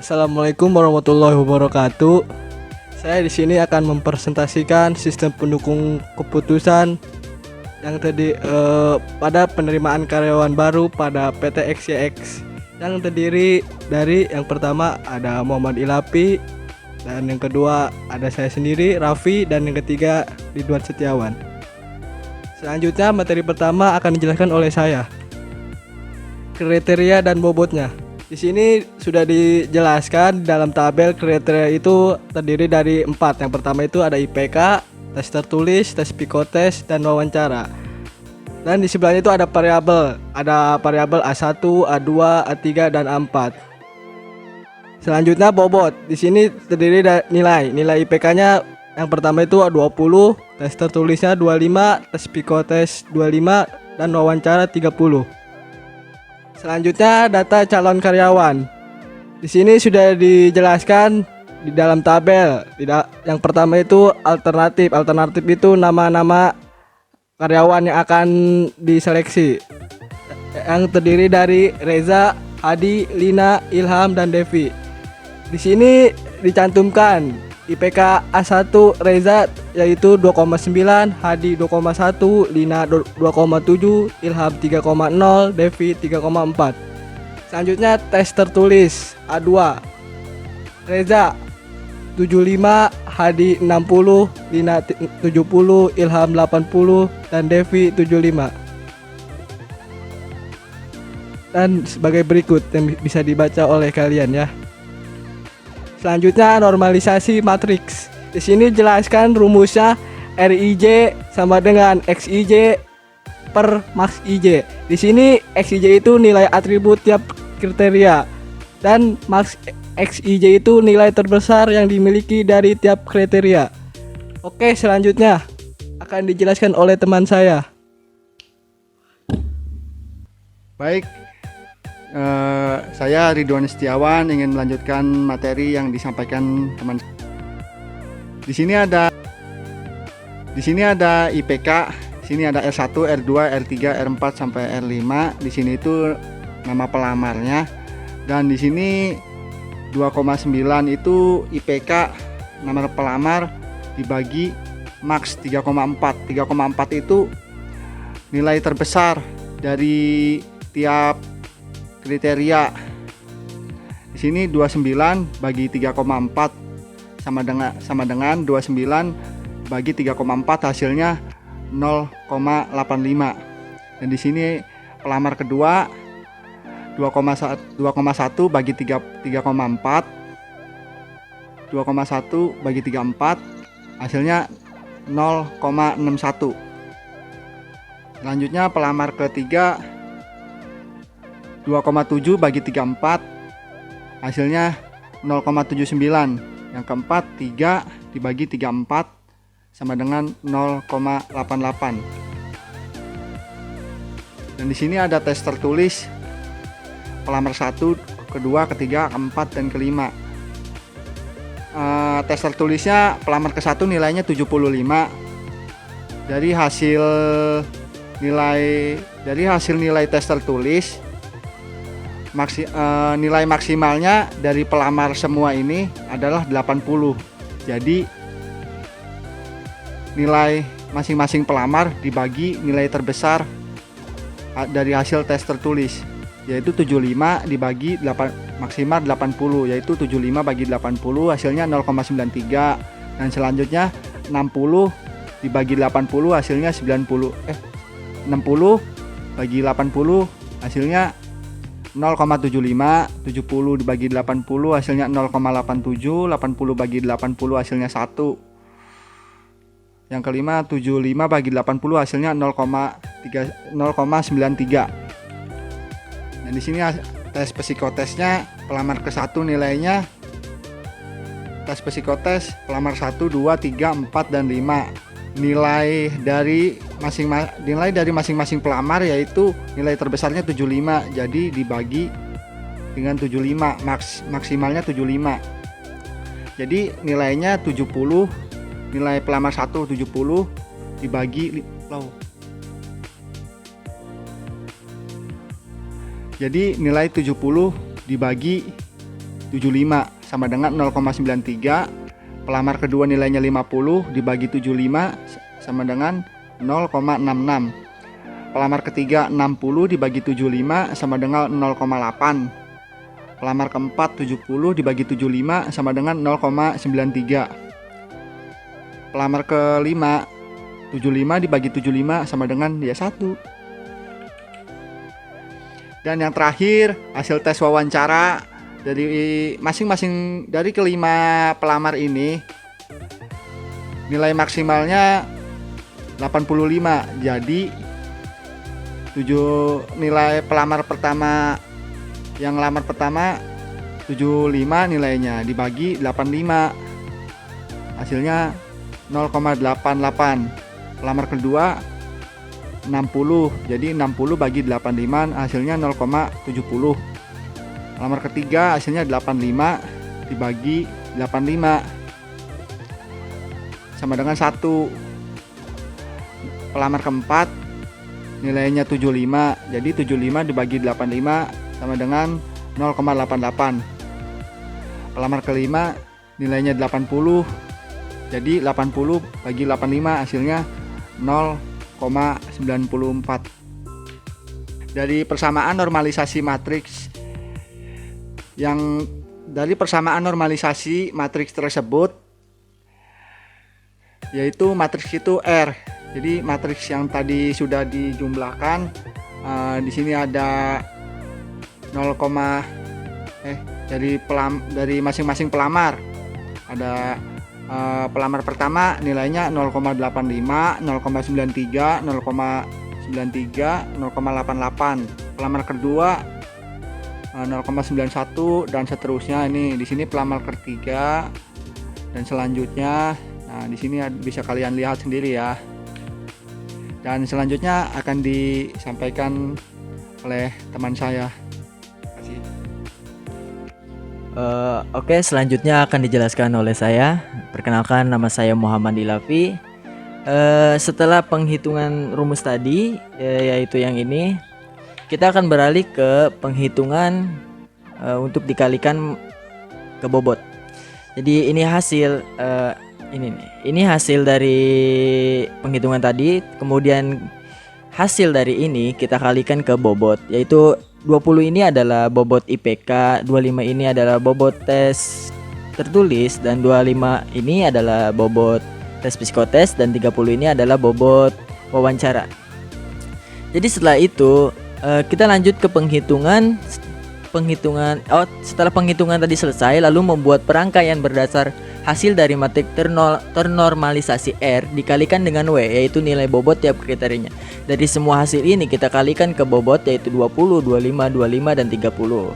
Assalamualaikum warahmatullahi wabarakatuh. Saya di sini akan mempresentasikan sistem pendukung keputusan yang tadi pada penerimaan karyawan baru pada PT XYX yang terdiri dari yang pertama ada Muhammad Ilapi, dan yang kedua ada saya sendiri Raffi, dan yang ketiga Ridwan Setiawan. Selanjutnya materi pertama akan dijelaskan oleh saya. Kriteria dan bobotnya. Di sini sudah dijelaskan dalam tabel kriteria itu terdiri dari 4. Yang pertama itu ada IPK, tes tertulis, tes psikotes, dan wawancara. Dan di sebelahnya itu ada variabel A1, A2, A3, dan A4. Selanjutnya bobot. Di sini terdiri dari nilai IPK-nya yang pertama itu 20, tes tertulisnya 25, tes psikotes 25, dan wawancara 30. Selanjutnya data calon karyawan. Di sini sudah dijelaskan di dalam tabel. Yang pertama itu alternatif. Alternatif itu nama-nama karyawan yang akan diseleksi, yang terdiri dari Reza, Hadi, Lina, Ilham, dan Devi. Di sini dicantumkan IPK A1 Reza yaitu 2,9, Hadi 2,1, Lina 2,7, Ilham 3,0, Devi 3,4. Selanjutnya tes tertulis A2. Reza 75, Hadi 60, Lina 70, Ilham 80, dan Devi 75. Dan sebagai berikut yang bisa dibaca oleh kalian ya. Selanjutnya normalisasi matriks. Di sini jelaskan rumusnya RIJ sama dengan XIJ per max IJ. Di sini XIJ itu nilai atribut tiap kriteria dan max XIJ itu nilai terbesar yang dimiliki dari tiap kriteria. Oke, selanjutnya akan dijelaskan oleh teman saya. Baik, saya Ridwan Setiawan ingin melanjutkan materi yang disampaikan teman. Di sini ada IPK, sini ada R1, R2, R3, R4 sampai R5. Di sini itu nama pelamarnya, dan di sini 2,9 itu IPK nama pelamar dibagi max 3,4. 3,4 itu nilai terbesar dari tiap kriteria. Di sini 29 bagi 3,4 sama dengan 29 bagi 3,4 hasilnya 0,85. Dan di sini pelamar kedua 2,1 bagi 3,4, 2,1 bagi 3,4 hasilnya 0,61. Selanjutnya pelamar ketiga 2,7 bagi 34 hasilnya 0,79. Yang keempat 3 dibagi 34 sama dengan 0,88. Dan di sini ada tes tertulis pelamar 1, kedua, ketiga, keempat, dan kelima. Tes tertulisnya pelamar ke-1 nilainya 75. Dari hasil nilai tes tertulis nilai maksimalnya dari pelamar semua ini adalah 80. Jadi nilai masing-masing pelamar dibagi nilai terbesar dari hasil tes tertulis, yaitu 75 dibagi 8, maksimal 80, yaitu 75 bagi 80 hasilnya 0,93. Dan selanjutnya 60 dibagi 80 hasilnya 60 bagi 80 hasilnya 0,75. 70 dibagi 80 hasilnya 0,87. 80 bagi 80 hasilnya 1. Yang kelima 75 bagi 80 hasilnya 0,93. Dan di sini tes psikotesnya pelamar ke-1 nilainya, tes psikotes pelamar 1, 2, 3, 4, dan 5. Nilai dari masing-masing pelamar yaitu nilai terbesarnya 75. Jadi dibagi dengan 75, maksimalnya 75. Jadi nilainya 70. Nilai pelamar 1 70 dibagi Jadi nilai 70 dibagi 75 sama dengan 0,93. Pelamar kedua nilainya 50 dibagi 75 sama dengan 0,66. Pelamar ketiga 60 dibagi 75 sama dengan 0,8. Pelamar keempat 70 dibagi 75 sama dengan 0,93. Pelamar kelima 75 dibagi 75 sama dengan 1. Dan yang terakhir hasil tes wawancara dari masing-masing dari kelima pelamar ini nilai maksimalnya 85. Jadi nilai pelamar pertama yang lamar pertama 75 nilainya dibagi 85 hasilnya 0,88. Pelamar kedua 60, jadi 60 bagi 85 hasilnya 0,70. Pelamar ketiga hasilnya 85 dibagi 85 sama dengan 1. Pelamar keempat nilainya 75, jadi 75 dibagi 85 sama dengan 0,88. Pelamar kelima nilainya 80, jadi 80 bagi 85 hasilnya 0,94. Dari persamaan normalisasi matriks tersebut yaitu matriks itu R. Jadi matriks yang tadi sudah dijumlahkan di sini ada dari masing-masing pelamar ada pelamar pertama nilainya 0,85, 0,93, 0,93, 0,88. Pelamar kedua 0,91 dan seterusnya. Ini di sini pelamar ketiga dan selanjutnya. Nah, di sini bisa kalian lihat sendiri ya. Dan selanjutnya akan disampaikan oleh teman saya. Terima kasih. Oke, selanjutnya akan dijelaskan oleh saya. Perkenalkan, nama saya Muhammad Ilafi. Setelah penghitungan rumus tadi, yaitu yang ini, kita akan beralih ke penghitungan untuk dikalikan ke bobot. Jadi ini hasil ini hasil dari penghitungan tadi. Kemudian hasil dari ini kita kalikan ke bobot, yaitu 20 ini adalah bobot IPK, 25 ini adalah bobot tes tertulis, dan 25 ini adalah bobot tes psikotes, dan 30 ini adalah bobot wawancara. Jadi setelah itu kita lanjut ke penghitungan. Setelah penghitungan tadi selesai, lalu membuat perangkaian berdasar hasil dari matrik ternormalisasi R dikalikan dengan W, yaitu nilai bobot tiap kriterianya. Dari semua hasil ini kita kalikan ke bobot, yaitu 20, 25, 25, dan 30.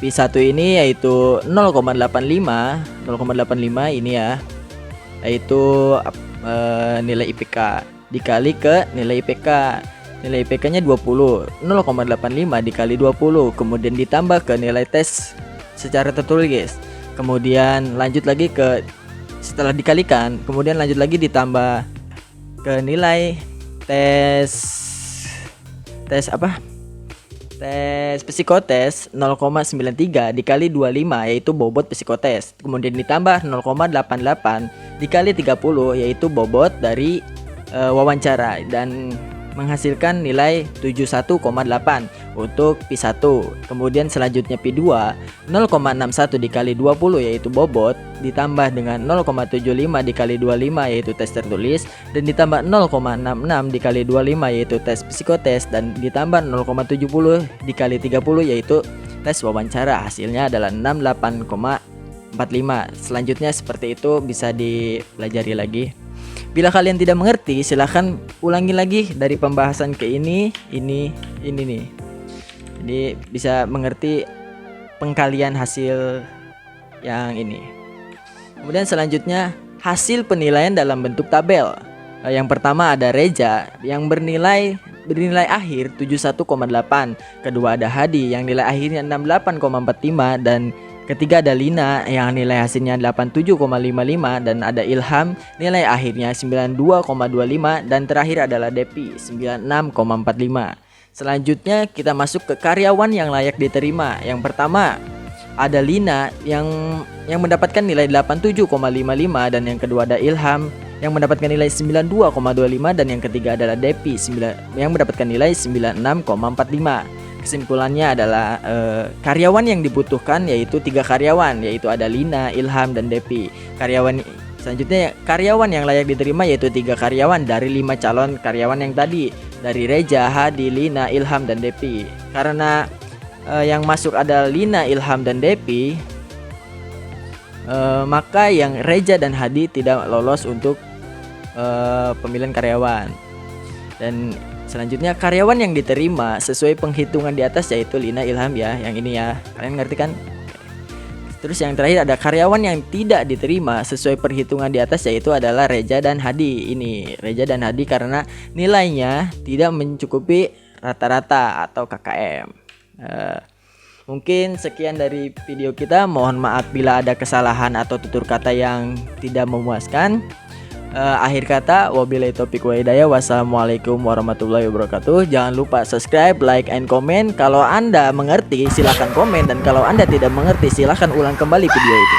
P1 ini yaitu 0,85 ini ya, yaitu nilai IPK dikali ke nilai IPK. Nilai IPK nya 20, 0,85 dikali 20, kemudian ditambah ke nilai tes secara tertulis. Kemudian lanjut lagi ke, setelah dikalikan, kemudian lanjut lagi ditambah ke nilai tes psikotes 0,93 dikali 25, yaitu bobot psikotes. Kemudian ditambah 0,88 dikali 30, yaitu bobot dari wawancara, dan menghasilkan nilai 71,8 untuk P1. Kemudian selanjutnya P2 0,61 dikali 20, yaitu bobot, ditambah dengan 0,75 dikali 25, yaitu tes tertulis, dan ditambah 0,66 dikali 25, yaitu tes psikotes, dan ditambah 0,70 dikali 30, yaitu tes wawancara. Hasilnya adalah 68,45. Selanjutnya seperti itu, bisa dipelajari lagi. Bila kalian tidak mengerti, silahkan ulangi lagi dari pembahasan ke ini nih. Jadi bisa mengerti pengkalian hasil yang ini. Kemudian selanjutnya hasil penilaian dalam bentuk tabel. Yang pertama ada Reza yang bernilai akhir 71,8. Kedua ada Hadi yang nilai akhirnya 68,45, dan ketiga ada Lina yang nilai hasilnya 87,55, dan ada Ilham nilai akhirnya 92,25, dan terakhir adalah Depi 96,45. Selanjutnya kita masuk ke karyawan yang layak diterima. Yang pertama ada Lina yang mendapatkan nilai 87,55 dan yang kedua ada Ilham yang mendapatkan nilai 92,25 dan yang ketiga adalah Depi yang mendapatkan nilai 96,45. Kesimpulannya adalah karyawan yang dibutuhkan yaitu 3 karyawan, yaitu ada Lina, Ilham, dan Depi. Selanjutnya karyawan yang layak diterima yaitu 3 karyawan dari 5 calon karyawan yang tadi, dari Reja, Hadi, Lina, Ilham, dan Depi. Karena yang masuk ada Lina, Ilham, dan Depi, maka yang Reja dan Hadi tidak lolos untuk pemilihan karyawan. Dan selanjutnya karyawan yang diterima sesuai penghitungan di atas yaitu Lina, Ilham ya, yang ini ya, kalian ngerti kan? Terus yang terakhir ada karyawan yang tidak diterima sesuai perhitungan di atas yaitu adalah Reja dan Hadi. Ini Reja dan Hadi karena nilainya tidak mencukupi rata-rata atau KKM. Mungkin sekian dari video kita. Mohon maaf bila ada kesalahan atau tutur kata yang tidak memuaskan. Akhir kata, wabillahi taufiq wa hidayah. Wassalamualaikum warahmatullahi wabarakatuh. Jangan lupa subscribe, like, and comment. Kalau Anda mengerti silahkan komen, dan kalau Anda tidak mengerti silahkan ulang kembali video itu.